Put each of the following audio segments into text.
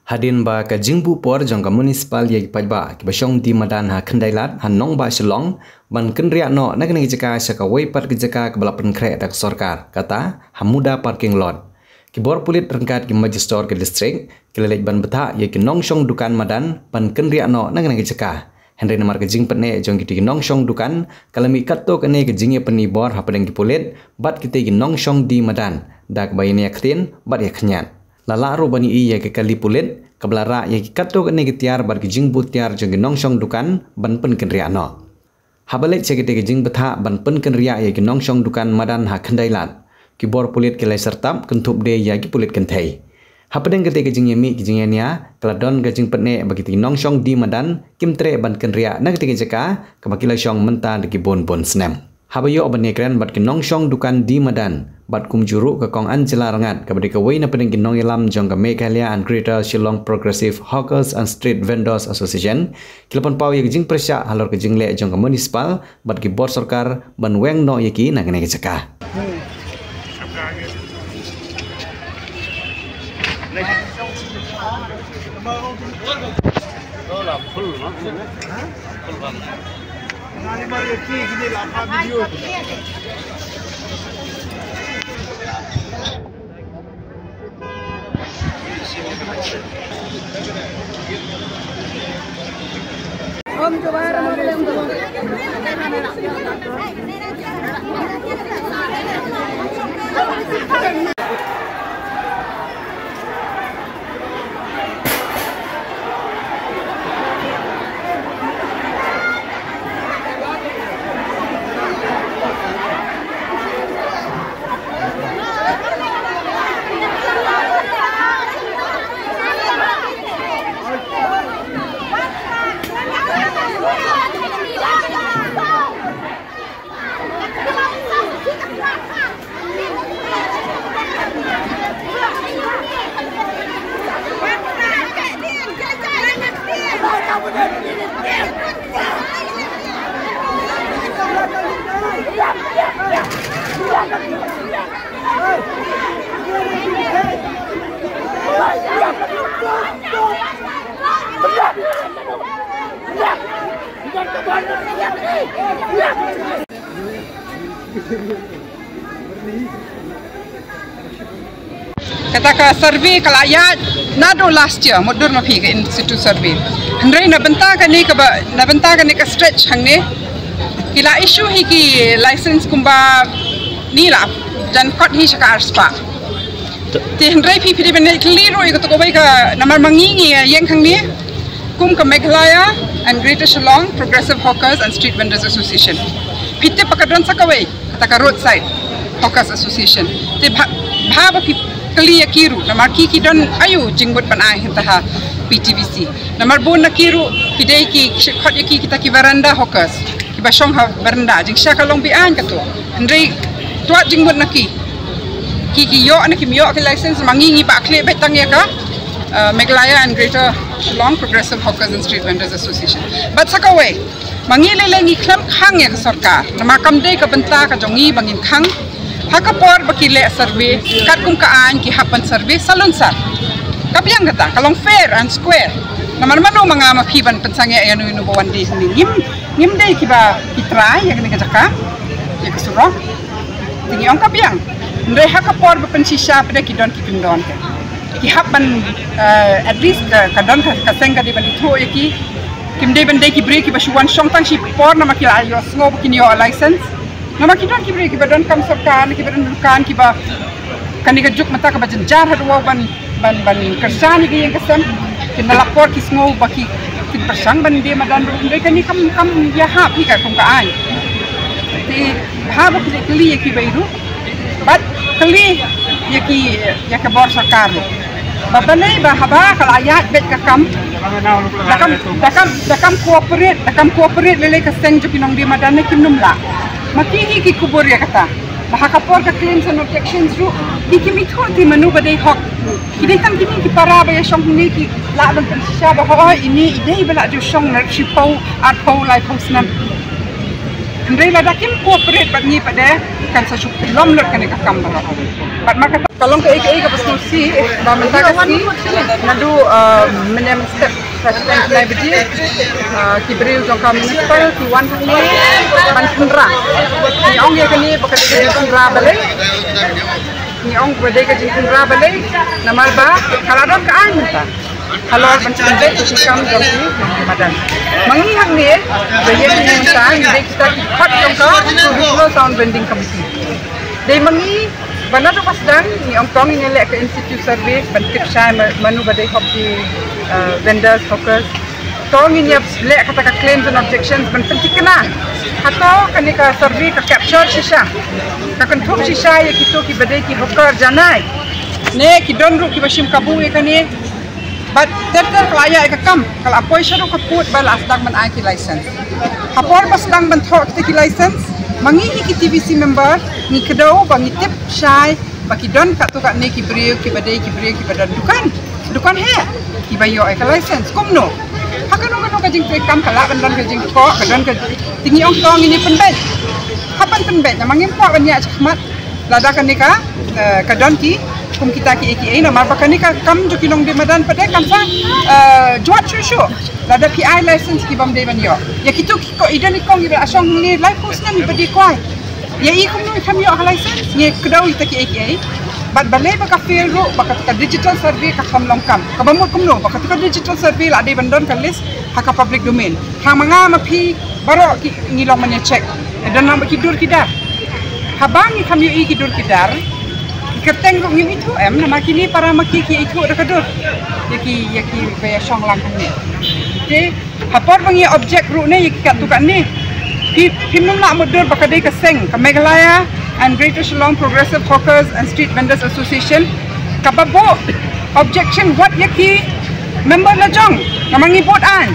Hadin ba ka jingbu por jong ka municipal ye pajba ki basong di madan ha khandailat han nong ba shlong ban kendria no na kene jaka saka wei pat ki jaka ka balapan kre dak sarkar kata hamuda parking lot ki bor pulit rengkat ki magister ke district ki lelej ban betha ye ki nong shong dukan madan ban kendria no na kene jaka Henry namar ke jing petne jong ki nong shong dukan kalami katto kene ke jingye peni bor ha padeng ki pulit bat ki nong shong di madan dak bayine yaktin bat ye khnyan lala ro bani i ye ke kali pulit kablara ye ki katto kene ki tiar bar ki jingbu tiar jong ki nong shong dukan ban pen kenria no habale chekete ki jing betha ban pen kenria ye ki nong shong dukan madan ha khandailat ki bor pulit ke lai sertap kentup de ya ki pulit kenthai hapadeng kete ki jing yemi ki jing nia kladon ga jing petne bagi ti nong shong di madan kimtre ban kenria na kete ki jaka ka baki lai shong menta de ki bon snem habayo obane kren bat ki nong shong dukan di madan bat kum juru ke kong Angela rangat kabadi ka wei na pedeng ki nong ilam jong ka Meghalaya and Greater Shillong Progressive Hawkers and Street Vendors Association kilapon pau ye jing presya halor ke jing le jong ka municipal bat ki bor sarkar ban weng no ye ki na ngene ki jaka Om Jawara Kata survei kalayat nado last year modur na phi ke institute survey Henry na benta ka ni ka stretch hangne kila issue hi ki license kumba ni la jan kot hi shaka arspa ti Henry phi phi ben clear oi ko to bai ka namar mangi yeng khangni kum ka Meghalaya and Greater Shillong Progressive Hawkers and Street Vendors Association phitte pakadon sakawai kata ka roadside Hawkers Association ti bhaba phi kali yakiru namar ki don ayu jingbut panai hintaha PTVC namar bon nakiru kidai ki khot yaki kita ki veranda hawkers ki basong ha veranda jing sha kalong bi an kato ndrei tuat jingbut naki ki yo na ki yo ki license mangi ngi ba khle betang ya ka Meghalaya and Greater Shillong Progressive Hawkers and Street Vendors Association but sakaway mangi lele ngi klam khang ya sarkar namar kamde ka benta ka jongi bangin khang hakapor bakile survey katkum kaan ki hapan survey salonsar kapiang kata kalong fair and square namar mano mga mapiban pensangya ayano ino bawan di sini ngim dai ki ba kitrai ya kene kajaka ya kasuro tingi ong kapiang ndai hakapor ba pensisya pada ki don ki kindon ki hapan at least kadon ka senga di bani tho yaki kimde bande ki break ki ba shuan shong tang shi por na makila yo snob ki yo license nama kita ki break ki badon kam sarkar ki badon dukan ki ba kanika juk mata ka bajan jar hadwa ban kersan ki yang kesam ki nalapor ki sngo baki ki persang ban dia madan ndai kani kam ya ha pi ka kum ka ai ti ha ba ki kli ki bairu bat kli ya ka bor sarkar babane ba haba kalayat bet ka kam dakam cooperate lele ka seng juk inong dia madan ki numla makihi ki kubur ya kata bahakapor ka claims and objections ru ki mitho ti manu badai hok kidai tam kimi ki para ba ya shong ni ki la ban sha ba ho ini idei bala ju shong na shipau at ho lai posnam ndai la dakim cooperate bat ni pada kan sa shuk lom lot kan ka kam ba bat maka tolong ke ke pasnusi ba mentaka si nadu menem step president nai biji kibril jongka municipal ki wan ni ban kendra ni ong ye kani pakai kendra balai ni ong bade ke kendra balai namal ba kaladon ka an ta kalau pencapaian itu kami jadi madan. Mengingat ni, bayi ni kita kita kat jangka 20 tahun vending committee. Dari mengi, benar tu pas dan ni orang ini lek ke institute service, bentuk saya menu badai hobi vendors focus. Orang ini lek kata claims and objections bentuk kena. Atau kini ke survey ke capture sisa, ke control sisa yang kita badai ki hokar janai. Ne kita don ru ki basim kabu ye kani. But terter kelaya ikam kalau apa isu kaput bal asdang man aki license. Hapor pasdang man thok ki license mangi ki TVC member ni kedau bangi tip syai baki don kat tu kat ni ki brio ki badai ki brio ki badan dukan he ki bayo ek license komno. Hakan no kajing ikam kala bandan kajing ko kadon ka tingi ong tong ini penbet. Kapan penbet mangi po banya chakmat lada kan ni ka kadon ki kum kita ki AKA nama apa ni kam jo kilong di Medan pada kam sa juat susu ada PI license ki bam de ban yo ya kitu ko idan ikong ida asong ni life post ni badi kwai ya ikum no kam yo license ni kedau ita ki AKA bat balai ba ka fail ro ba ka digital survey ka kam long kam ka bamut kum no ba ka digital survey la de bandon ka list haka public domain ha manga ma phi baro ki ngilong man check dan nam ki dur kidar habang ni kam yo ki dur kidar kerteng rung yung itu nama kini para maki ki itu dekadur yaki baya song lang ni okay hapor bangi object ru ni yaki kat tukan ni pimnum nak mudur bakadai keseng ke Meghalaya and Greater Shillong Progressive Hawkers and Street Vendors Association kababo objection what yaki member lajong namangi vote an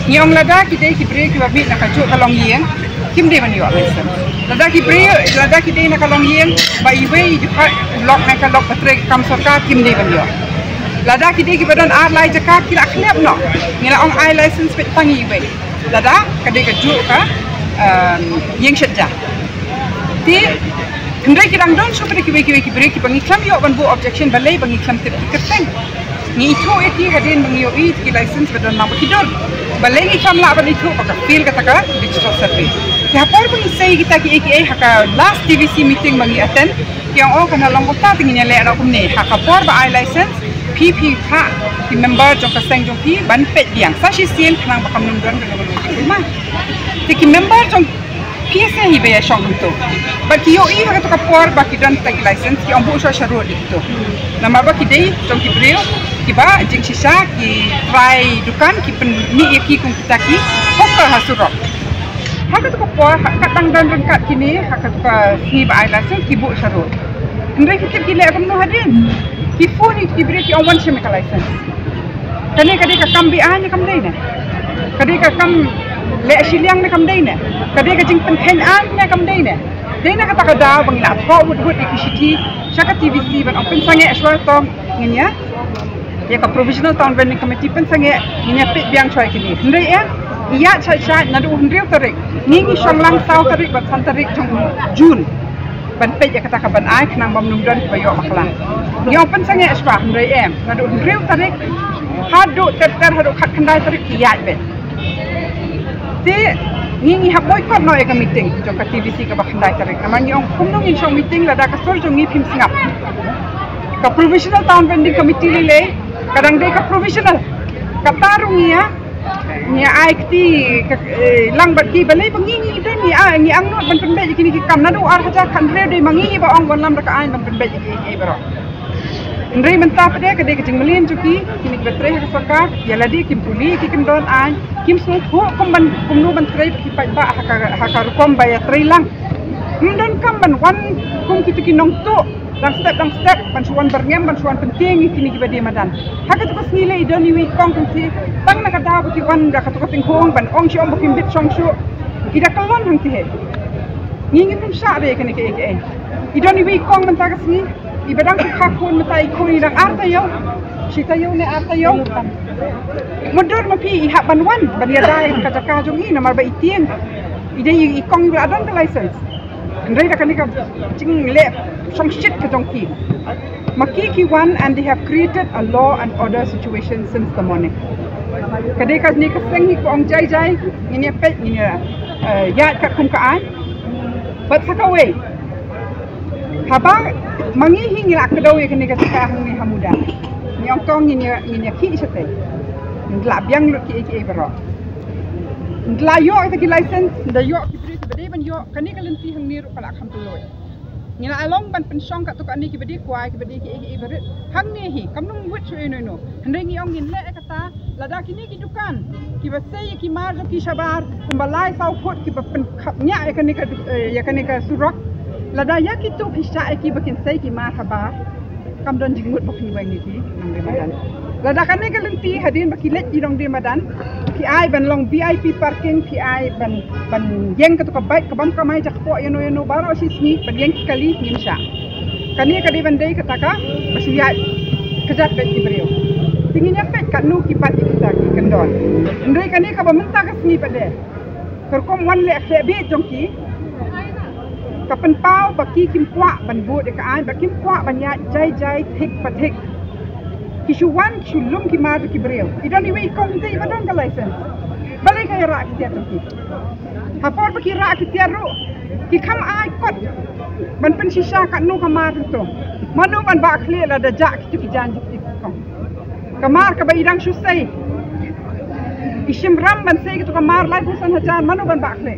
niong lada kita ki break ki babi nak kajuk kalong yeng kim de man yo lada ki break lada ki de nak kalong yeng ba iwe lock nak lock patre kam sarkar kim de ban yo lada ki de ki badan ar lai jakat ki nak klep no ngila ong I license pet tangi iwe lada kade kajuk ka yeng shatja ti kendai ki dang don super ki break ki bangi klam yo ban bu objection balai bangi klam tip kerteng ni itu eti hadin bangi yo ki license badan nama kidor balai ni klam la ban itu paka feel kata ka digital survey ya por bangi say kita ki AKA haka last TVC meeting bangi attend yang orang kena longkota tingginya lek nak kumne haka por ba I license PP ka ki member jong kaseng jong pi ban pet diang sa si sien khnang bakam nundon dengan ma ki member jong PSA hi be shong tu ba ki yo I haka to ka por ba ki dan ta ki license ki ambu sha sharu dikto nama ba ki dei jong ki brio ki ba jing sisa ki try dukan ki pen ni ki kum kita ki hokka hasurok haka tu ko katang dan rengkat kini haka tu si ba license ki bu sharu ndai kita ki le kam no hadin ki phone ki break ki on shame ka license kani kadi ka kam bi anya kam dei ne kadi ka kam le siliang ne kam dei ne kadi ka jing pen khen an ne kam dei ne dei na kata ka da bang na tho wut ikishiti shaka TVC ban open sange aswa tong ngnya ya ka provisional town vending committee pen sange ngnya pit biang choi kini ndai iya chai nadu hundriu tarik ngingi shonglang sau tarik bat san tarik jong June ban pej ya kata ka ban ai khnang bam num don bayo makla yo pen sange aswa ndai nadu hundriu tarik hadu ter hadu khat khandai tarik iya be ti ngingi ha boycott no eka meeting jong ka TVC ka ba khandai tarik naman yung kumnong in shong meeting la da ka sol jong ngi phim singap ka provisional town vending committee le kadang dei ka provisional katarung ni IKT lang bat ki balai bangingi dan ni ang not ban penbet kini ki kam nadu ar haja khandre dei mangi ba ong ban lam raka ain ban penbet ki baro ndrei menta pade ka dei ka jing malien juki kini betre ha sarkar ya ladi kim puli ki kim don ai kim snu ho kum nu ban trei ki pa ba ha kom ba ya trei lang don kam ban wan kum ki ki nong to dan step bansuan berngem bansuan penting kini ki bade madan haka tu nilai don ni kong ki tang na kada ki wan da ka tu tingkong ban ong si om bukim bit song shu ida kalon hang ti he ngingi tum sa de kini ke ke idon ni kong man ta ka sni ibadang ki khakun matai ko ni dang arta yo sita yo ne arta yo mundur ma pi ha ban wan ban ya dai ka ka jong ni na mar ba itien ida i kong ni adon ka license ndai da ka ni ka ching le song shit ka jong ki Makiki one, and they have created a law and order situation since the morning. Kadai kat ni keseng ni kuang jai ini pet ini ya kat kum kaan. But sakaway. Habang mangihi ngila kedawi kini kat sekarang ni hamuda. Ni angkong ini ki sate. Ngelap yang lu ki berok. Ngelap yo kita ki license, dah yo ki beri sebab dia ban yo kani kalenti hang ni ruk kalak ham tuloi. Ngila along ban pensong kat tu kat ni ki beri kuai ki beri ki berit. Hang ni hi kamnung wit chui no. Hendai ngi ong ngin le kata lada kini ki dukan. Ki basai ki mar ki shabar kumbalai sau phut ki pen nya ya kani ka surok. Lada ya ki tu pisah ki bakin sai ki mar khabar. Kam don jingut bakin bang ni ki nang Ramadan. Lada kani kalenti hadin bakilet di dong Ramadan. Ki ai ban long VIP parking ki ai ban yeng ka tu ka baik ka bam ka mai jak po yano baro si sni ban yeng kali nimsha. Kani ka di bandai kata ka basiya kejat bet ki beriu. Tingginya pet kat nu ki pat kita ki kendon. Ndoi kani ka bamenta ka sni pade. Kerkom wan le bi jongki. Kapan pau baki kim kwa ban bu de ka ai ba kim kwa ban ya jai thik pathik. Kisuan sulung ki mar ki beriu. Idon ni wi kong dei badon ka license. Balik ka ra ki tiar ki. Hapor ba ki ra ki tiar ru. Ki kam ai kot. Ban pen sisa kat nu ka mar tu. Manu ban ba khle la da jak ki jan ki kong. Kamar ka ba idang susai. Isim ram ban sei ki tu kamar lai pusan hajan manu ban ba khle.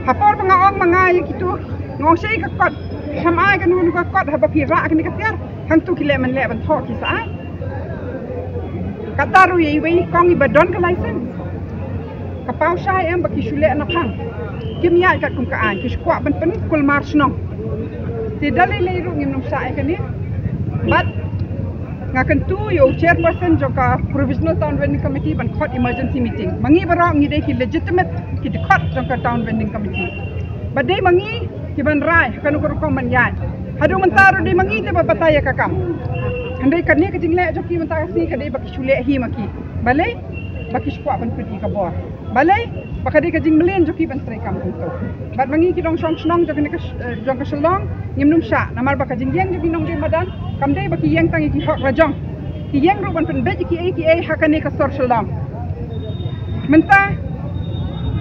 Hapor ba ngaong mangai ki tu. Ngong sei ka kot. Sam ai ka nu ka kot ha ba ki ra ki ni ka tiar. Hang tu kile man le ban thok ki sai. Kataru ye wei kong i badon ka license. Kapau sai em ba ki shule na phang. Kim ya kat kum ka an ki skwa ban pen kul mar snong. Ti dalai le ru ngim num sai ka ni. But ngakan tu yo chairperson joka provisional town vending committee ban khot emergency meeting. Mangi baro ngi de ki legitimate ki de khot joka town vending committee. But dei mangi ki ban rai kanu ko kom ban ya. Hadu mentaru di mangi te bataya kakam. Andai kan ni ke jingle joki mentara si kadai baki chule hi maki. Balai baki skwa ban peti ka bor. Balai bakadi ke jing melen joki ban trai kam tu. Bat mangi ki dong song snong joki ne jong ka selong ngim num sha namar baka jing yang joki nong Ramadan kam dai baki yang tangi ki hok rajong. Ki yang ru ban pen bet ki ai hakane ka sor selong. Menta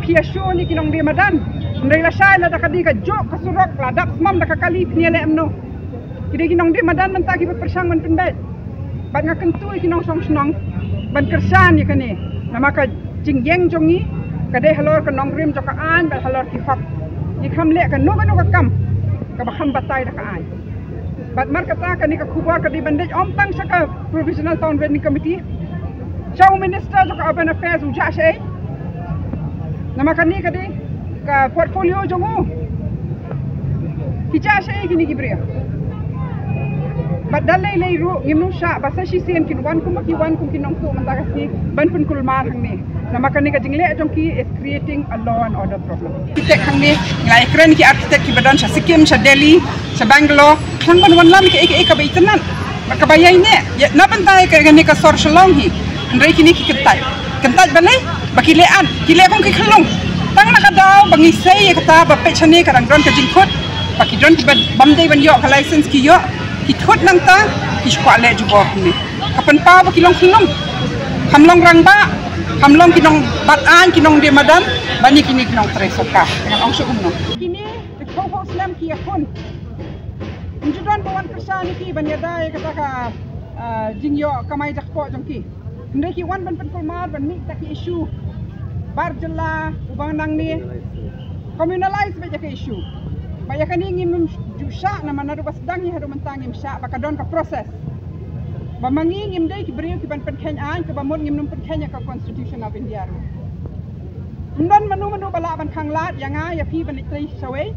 piasho ni ki nong Ramadan. Ndai la sai la dakadi ka jok ka surok la dap smam da ka kali pniale amno. Kide ki nong Ramadan menta ki persang man pen bet. Bat ngaken tu ki nong song snong ban kersan ni kane. Nama ka jing yang jongi kadai halor ka nong rim joka an bal halor ki hok. Ni kham le ka no ka kam ka ba kham batai da ka an. Bat mar kata ka ni ka kubar ka di bandej om tang saka provisional town vending committee. Chow minister joka urban affairs uja shei. Nama ka ni ka di ka portfolio jongo. Kicha shei ki ni ki bria. Bat dalai lei ru ngim sha basa shi sen kin wan kum ki wan kum kin nong tu mantaka si ban pun kul mar hang ni. Nama ka ni ka jingle jongki is creating a law and order problem. Architect hang ni ngai kren ki architect ki badan sha Sikkim sha Delhi sha Bangalore hang ban wan lam ki ka baitanan. Maka bayai ne na bantai ka ni ka sor shalong hi. Ndai ki ni ki ketai. Kentai balai baki lean ki le kong ki khlong. Tang na ka daw bangi sei kata ba pe chane ka rang don ka jingkhot. Baki don ki bam dei ban yo ka license ki yo. Ki thot nang ta ki skwa le ju bok ni. Kapan pa ba ki long khlong. Ham long rang ba ham long ki nong bat an ki nong Ramadan bani ki ni ki nong tresoka. Dengan ong sugum no. Kini the co slam ki akon. Unjudan bawan kersa ni ki ban yadai kata ka jingyo kamai jakpo jongki. Ndai ki wan ban pen kolmar ban mi ta ki issue. Bar jela ubang nang ni communalize ba ka issue. Baya kan ingin jusha nama nadu basdang ni hadu mentang im sha bakadon ka proses. Bamangi ngim dei ki beriu ki ban pen Kenya an ke bamon ngim num pen Kenya ka Constitution of India. Ndon manu bala ban khang lat yang a ya pi ban tri sawei.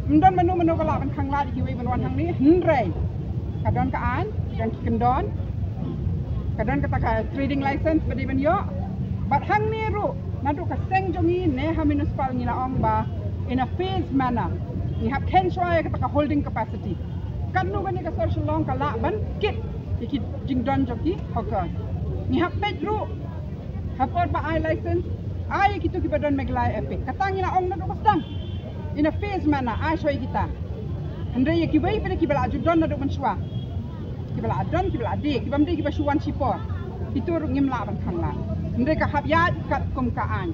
Ndon manu bala ban khang lat ki wei ban wan hang ni hnrei. Kadon ka an dan ki kendon. Kadon kata ka trading license badi ban yo. Bat hang ni ru nadu ka seng jongi ne ha municipal ni la ong ba in a phased manner. Ni hab ken soy kata ka holding capacity. Kan nu kan ni ka social long ka la ban kit ki jing don joki hoka. Ni hab petru hapor ba I license ai kitu ki badon meglai epic. Katang ina ong nadu kasdang in a phased manner ai soy kita. Andre ya kibai pada kibala ajudon na do mensua. Kibala adon kibala ade kibam de kibasuan sipor. Itu ngim la ban khang la. Andre ka hab ya kat kum ka an.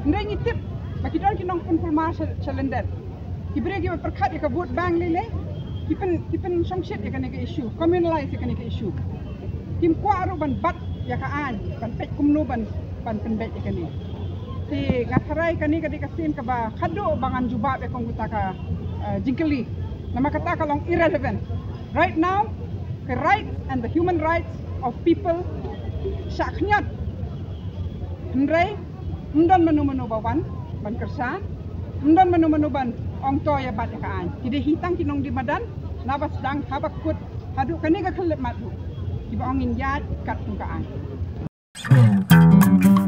Andre ngitip baki don kinong pun pulma calendar. Kibre ki perkhat ka vote bank lele. Kipen songshit ya kan ke issue. Communalize ya kan ke issue. Kim kwa ru ban bat ya ka an. Ban pet kumnu ban penbet ya kan ni. Ti ngatarai kan ni ka dikasin ka ba khado bangan jubab ya kong ka jingkeli. Nama kata kalong irrelevant. Right now, the rights and the human rights of people syaknyat. Hendrai, mendon menu bawan, ban kersa, mendon menu ban ong toya bat kaan. Jadi hitang kinong di madan, nabas dang habakut, hadu kani ka kelep matu. Kiba ongin yad kat kaan.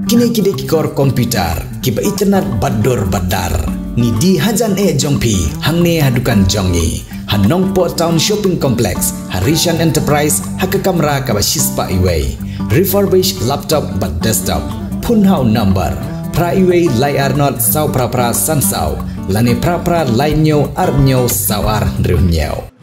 Kini kikor komputer, kiba internet bador badar. Ni di hajan jongpi, hangne hadukan jongi. Hanong Po Town Shopping Complex, Harishan Enterprise, haka kamera kaba shispa iway. Refurbished laptop but desktop. Punhau number. Pra iway layar not saw pra sansau. Lani pra lainyo arnyo sawar drunyo.